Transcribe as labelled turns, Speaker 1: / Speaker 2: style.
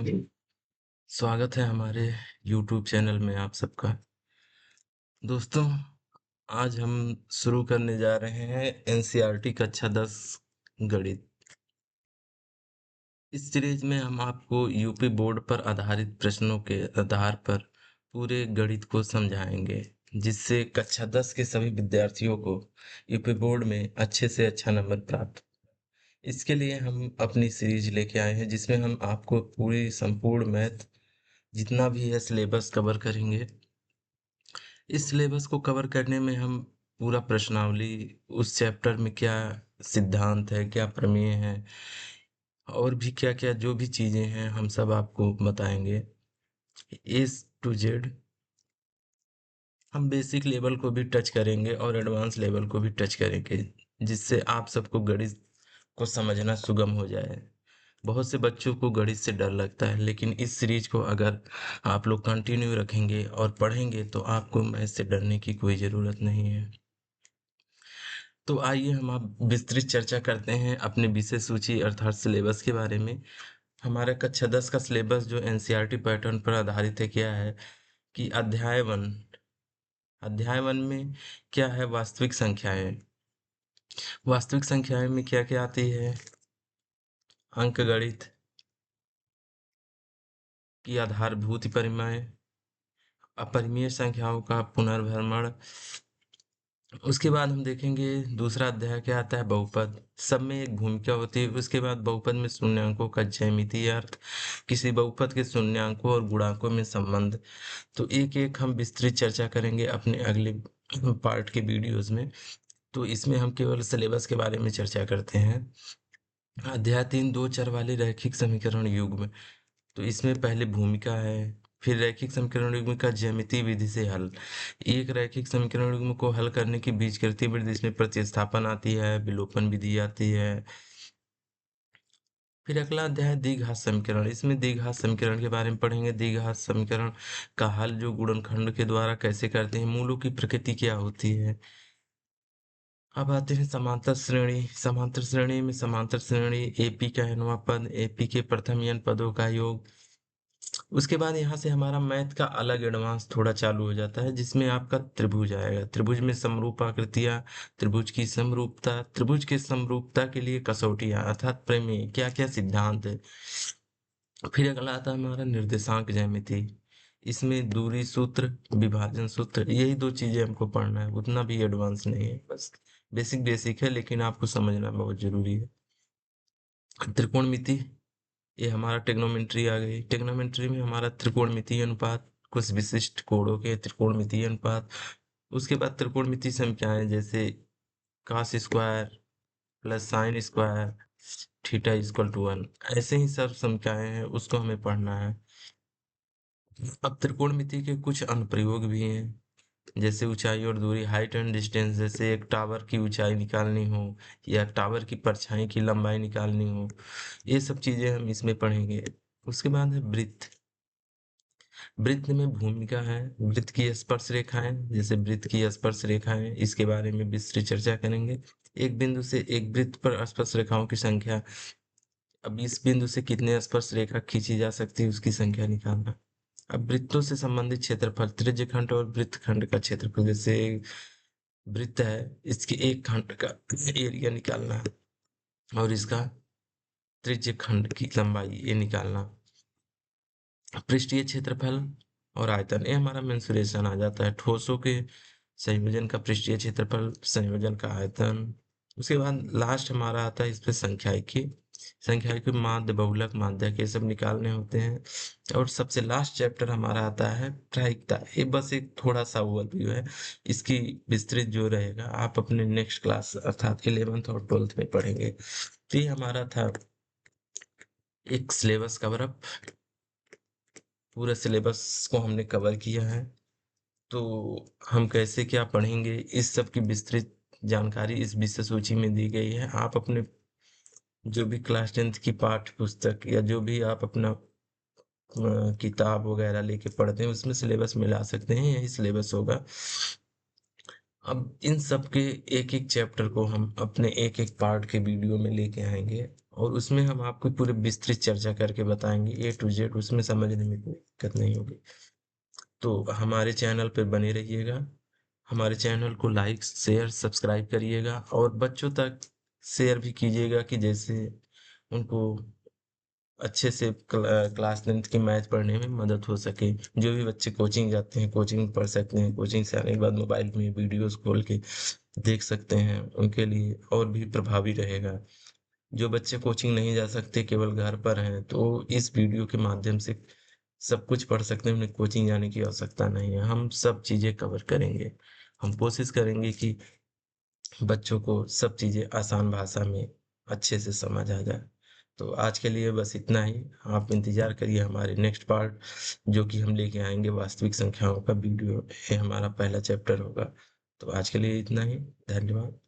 Speaker 1: स्वागत है हमारे YouTube चैनल में आप सबका। दोस्तों, आज हम शुरू करने जा रहे हैं एनसीईआरटी कक्षा 10 गणित। इस सीरीज में हम आपको यूपी बोर्ड पर आधारित प्रश्नों के आधार पर पूरे गणित को समझाएंगे, जिससे कक्षा 10 के सभी विद्यार्थियों को यूपी बोर्ड में अच्छे से अच्छा नंबर प्राप्त। इसके लिए हम अपनी सीरीज लेके आए हैं, जिसमें हम आपको पूरी संपूर्ण मैथ जितना भी है सिलेबस कवर करेंगे। इस सिलेबस को कवर करने में हम पूरा प्रश्नावली, उस चैप्टर में क्या सिद्धांत है, क्या प्रमेय है और भी क्या क्या जो भी चीजें हैं हम सब आपको बताएंगे ए टू जेड। हम बेसिक लेवल को भी टच करेंगे और एडवांस लेवल को भी टच करेंगे, जिससे आप सबको गणित को समझना सुगम हो जाए। बहुत से बच्चों को गणित से डर लगता है, लेकिन इस सीरीज को अगर आप लोग कंटिन्यू रखेंगे और पढ़ेंगे तो आपको मैथ से डरने की कोई ज़रूरत नहीं है। तो आइए हम आप विस्तृत चर्चा करते हैं अपने विषय सूची अर्थात सिलेबस के बारे में। हमारा कक्षा 10 का सिलेबस जो एनसीईआरटी पैटर्न पर आधारित है, क्या है कि अध्याय 1 में क्या है, वास्तविक संख्याएं। वास्तविक संख्याएं में क्या क्या आती है, अंकगणित की आधारभूत परिमेय, अपरिमेय संख्याओं का पुनर्भ्रमण। उसके बाद हम देखेंगे दूसरा अध्याय क्या आता है, बहुपद। सब में एक भूमिका होती है। उसके बाद बहुपद में शून्यांकों का ज्यामितीय अर्थ, किसी बहुपद के शून्यांकों और गुणांकों में संबंध। तो एक एक हम विस्तृत चर्चा करेंगे अपने अगले पार्ट के वीडियोस में। तो इसमें हम केवल सिलेबस के बारे में चर्चा करते हैं। अध्याय 3 दो चर वाले रैखिक समीकरण युग्म। तो इसमें पहले भूमिका है, फिर रैखिक समीकरण युग्म का ज्यामितीय विधि से हल। एक रैखिक समीकरण युग्म को हल करने की बीजगणितीय विधि, इसमें प्रतिस्थापन आती है, विलोपन विधि आती है। फिर अगला अध्याय है द्विघात समीकरण। इसमें द्विघात समीकरण के बारे में पढ़ेंगे। द्विघात समीकरण का हल जो गुणनखंड के द्वारा कैसे करते हैं, मूलों की प्रकृति क्या होती है। अब आते हैं समांतर श्रेणी। समांतर श्रेणी में समांतर श्रेणी एपी का nवां पद, एपी के प्रथम n पदों का योग। उसके बाद यहाँ से हमारा मैथ का अलग एडवांस थोड़ा चालू हो जाता है, जिसमें आपका त्रिभुज आएगा। त्रिभुज में समरूप आकृतियां, त्रिभुज की समरूपता, त्रिभुज के समरूपता के लिए कसौटियां अर्थात प्रमेय, क्या क्या सिद्धांत है। फिर अगला आता है हमारा निर्देशांक ज्यामिति। इसमें दूरी सूत्र, विभाजन सूत्र, यही दो चीजें हमको पढ़ना है, उतना भी एडवांस नहीं है, बस बेसिक बेसिक है, लेकिन आपको समझना बहुत जरूरी है। त्रिकोणमिति, ये हमारा टेग्नोमेट्री आ गई। टेग्नोमेट्री में हमारा त्रिकोणमितीय अनुपात, कुछ विशिष्ट कोणों के त्रिकोणमितीय अनुपात। उसके बाद त्रिकोणमितीय संख्याएं जैसे cos square plus sine square theta equal to 1, ऐसे ही सब संख्याएं हैं, उसको हमें पढ़ना है। अब त्रिकोणमिति के कुछ अनुप्रयोग भी हैं, जैसे ऊंचाई और दूरी, हाइट एंड डिस्टेंस। जैसे एक टावर की ऊंचाई निकालनी हो या टावर की परछाई की लंबाई निकालनी हो, ये सब चीजें हम इसमें पढ़ेंगे। उसके बाद है वृत्त। वृत्त में भूमिका है, वृत्त की स्पर्श रेखाएं। जैसे वृत्त की स्पर्श रेखाएं, इसके बारे में विस्तृत चर्चा करेंगे। एक बिंदु से एक वृत्त पर स्पर्श रेखाओं की संख्या। अब इस बिंदु से कितने स्पर्श रेखा खींची जा सकती है, उसकी संख्या निकालना। अब वृत्तों से संबंधित क्षेत्रफल, त्रिज्यखंड और वृत्तखंड का क्षेत्रफल। जैसे वृत्त है, इसके एक खंड का एरिया निकालना है और इसका त्रिज्यखंड की लंबाई ये निकालना। पृष्ठीय क्षेत्रफल और आयतन, ये हमारा मेंसुरेशन आ जाता है। ठोसों के संयोजन का पृष्ठीय क्षेत्रफल, संयोजन का आयतन। उसके बाद लास्ट हमारा आता है इस पे संख्याइकी। संख्याइकी माध्य, बहुलक, माध्यक, ये सब निकालने होते हैं। और सबसे लास्ट चैप्टर हमारा आता है प्रायिकता। ये बस एक थोड़ा सा ओवरव्यू है, इसकी विस्तृत जो रहेगा आप अपने नेक्स्ट क्लास अर्थात 11th और 12th में पढ़ेंगे। तो ये हमारा था एक सिलेबस कवर अप। पूरा सिलेबस को हमने कवर किया है। तो हम कैसे क्या पढ़ेंगे, इस सब की विस्तृत जानकारी इस विषय सूची में दी गई है। आप अपने जो भी क्लास 10th की पाठ्य पुस्तक या जो भी आप अपना किताब वगैरह लेके पढ़ते हैं, उसमें सिलेबस मिला सकते हैं, यही सिलेबस होगा। अब इन सब के एक एक चैप्टर को हम अपने एक एक पार्ट के वीडियो में लेके आएंगे। और उसमें हम आपको पूरी विस्तृत चर्चा करके बताएँगे ए टू ज़ेड, उसमें समझने में कोई दिक्कत नहीं होगी। तो हमारे चैनल पे बने रहिएगा। हमारे चैनल को लाइक, शेयर, सब्सक्राइब करिएगा और बच्चों तक शेयर भी कीजिएगा कि जैसे उनको अच्छे से क्लास 10th की मैथ पढ़ने में मदद हो सके। जो भी बच्चे कोचिंग जाते हैं, कोचिंग पढ़ सकते हैं। कोचिंग से आने के बाद मोबाइल में वीडियोज़ खोल के देख सकते हैं, उनके लिए और भी प्रभावी रहेगा। जो बच्चे कोचिंग नहीं जा सकते, केवल घर पर हैं, तो इस वीडियो के माध्यम से सब कुछ पढ़ सकते हैं, उन्हें कोचिंग जाने की आवश्यकता नहीं है। हम सब चीज़ें कवर करेंगे। हम कोशिश करेंगे कि बच्चों को सब चीज़ें आसान भाषा में अच्छे से समझ आ जाए। तो आज के लिए बस इतना ही। आप इंतज़ार करिए हमारे नेक्स्ट पार्ट, जो कि हम लेके आएँगे वास्तविक संख्याओं का वीडियो। ये हमारा पहला चैप्टर होगा। तो आज के लिए इतना ही। धन्यवाद।